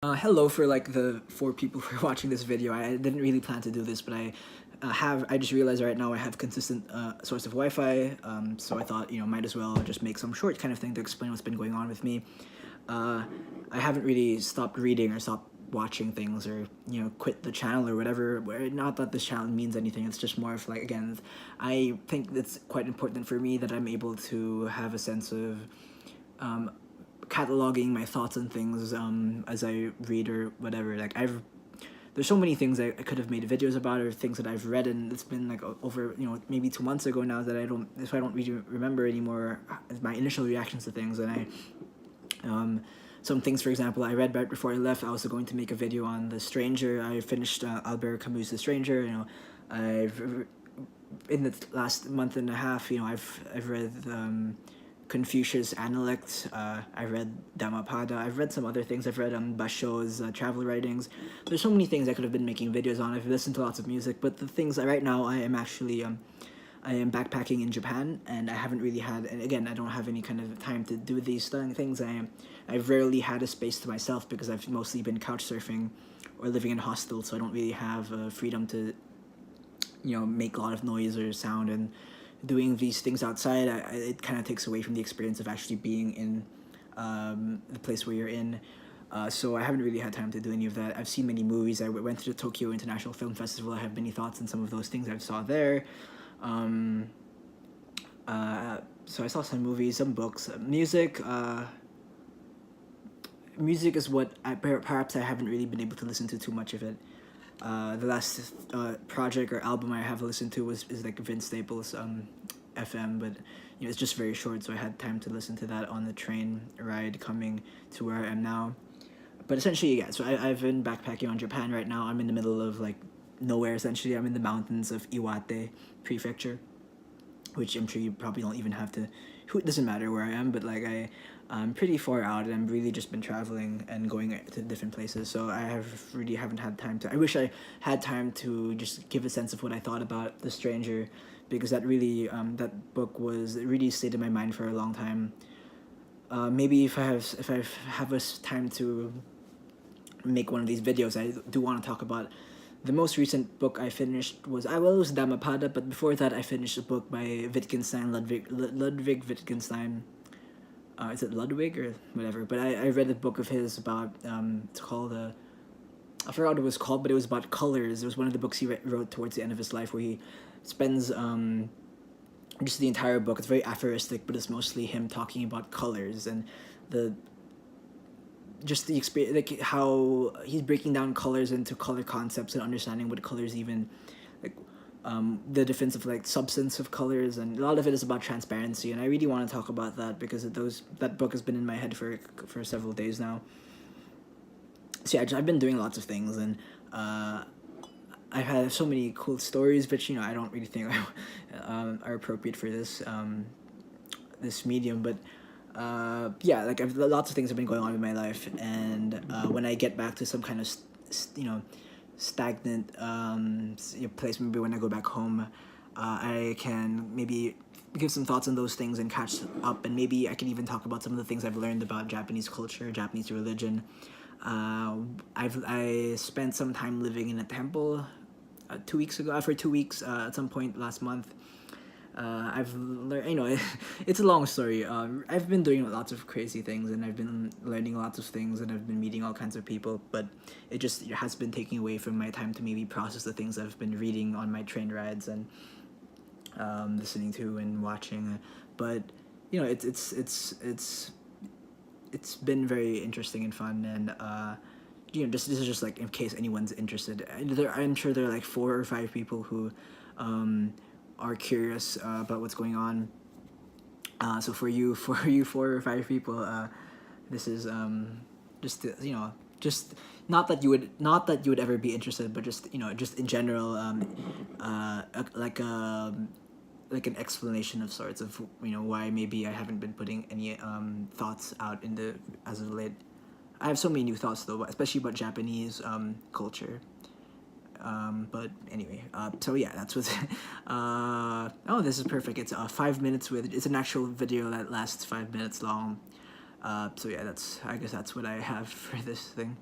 Hello for like the 4 people who are watching this video. I didn't really plan to do this, but I just realized right now I have consistent source of Wi-Fi, so I thought, might as well just make some short kind of thing to explain what's been going on with me. I haven't really stopped reading or stopped watching things or, quit the channel or whatever. Not that this channel means anything, it's just more of like, again, I think it's quite important for me that I'm able to have a sense of cataloging my thoughts and things as I read or whatever. Like there's so many things I could have made videos about or things that I've read, and it's been like over maybe 2 months ago now that I don't really remember anymore my initial reactions to things. And some things, for example, I read right before I left. I was going to make a video on The Stranger. I finished Albert Camus' The Stranger. I've in the last month and a half, I've read Confucius Analect. I read Dhammapada. I've read some other things. I've read Basho's travel writings. There's so many things I could have been making videos on. I've listened to lots of music, but the things right now I am actually I am backpacking in Japan, and I haven't really had, and again, I don't have any kind of time to do these things. I've rarely had a space to myself because I've mostly been couch surfing or living in hostels, so I don't really have freedom to make a lot of noise or sound, and doing these things outside, it kind of takes away from the experience of actually being in the place where you're in. So I haven't really had time to do any of that. I've seen many movies. I went to the Tokyo International Film Festival. I have many thoughts on some of those things I saw there. So I saw some movies, some books, music. Music is what perhaps I haven't really been able to listen to too much of it. The last project or album I have listened to is like Vince Staples' FM, but it's just very short, so I had time to listen to that on the train ride coming to where I am now. But essentially, yeah, so I've been backpacking on Japan right now. I'm in the middle of like nowhere, essentially. I'm in the mountains of Iwate Prefecture, which I'm sure you probably don't even have to, it doesn't matter where I am, but like I'm pretty far out, and I've really just been traveling and going to different places, so I really haven't had time to, I wish I had time to just give a sense of what I thought about The Stranger, because that really, that book it really stayed in my mind for a long time. Maybe if I have a time to make one of these videos, I do want to talk about the most recent book I finished was Dhammapada, but before that I finished a book by Wittgenstein, Ludwig Wittgenstein. Is it Ludwig or whatever? But I read a book of his about, it's called, I forgot what it was called, but it was about colors. It was one of the books he wrote towards the end of his life, where he spends just the entire book. It's very aphoristic, but it's mostly him talking about colors and the experience, like how he's breaking down colors into color concepts and understanding what colors even, like the difference of like substance of colors, and a lot of it is about transparency, and I really want to talk about that because that book has been in my head for several days now. So yeah, I've been doing lots of things, and I've had so many cool stories, but I don't really think are appropriate for this this medium, but yeah, like lots of things have been going on in my life, and when I get back to some kind of stagnant place, maybe when I go back home, I can maybe give some thoughts on those things and catch up, and maybe I can even talk about some of the things I've learned about Japanese culture, Japanese religion. I spent some time living in a temple 2 weeks ago, for 2 weeks, at some point last month. I've learned, it's a long story. I've been doing lots of crazy things, and I've been learning lots of things, and I've been meeting all kinds of people, but it has been taking away from my time to maybe process the things I've been reading on my train rides and listening to and watching. But it's been very interesting and fun, and this is just like in case anyone's interested. I'm sure there are like 4 or 5 people who are curious about what's going on. So for you 4 or 5 people, this is just just not that you would ever be interested, but just just in general, like an explanation of sorts of why maybe I haven't been putting any thoughts out as of late. I have so many new thoughts though, especially about Japanese culture. But anyway, so yeah, that's what's oh, this is perfect. It's 5 minutes it's an actual video that lasts 5 minutes long. So yeah, I guess that's what I have for this thing.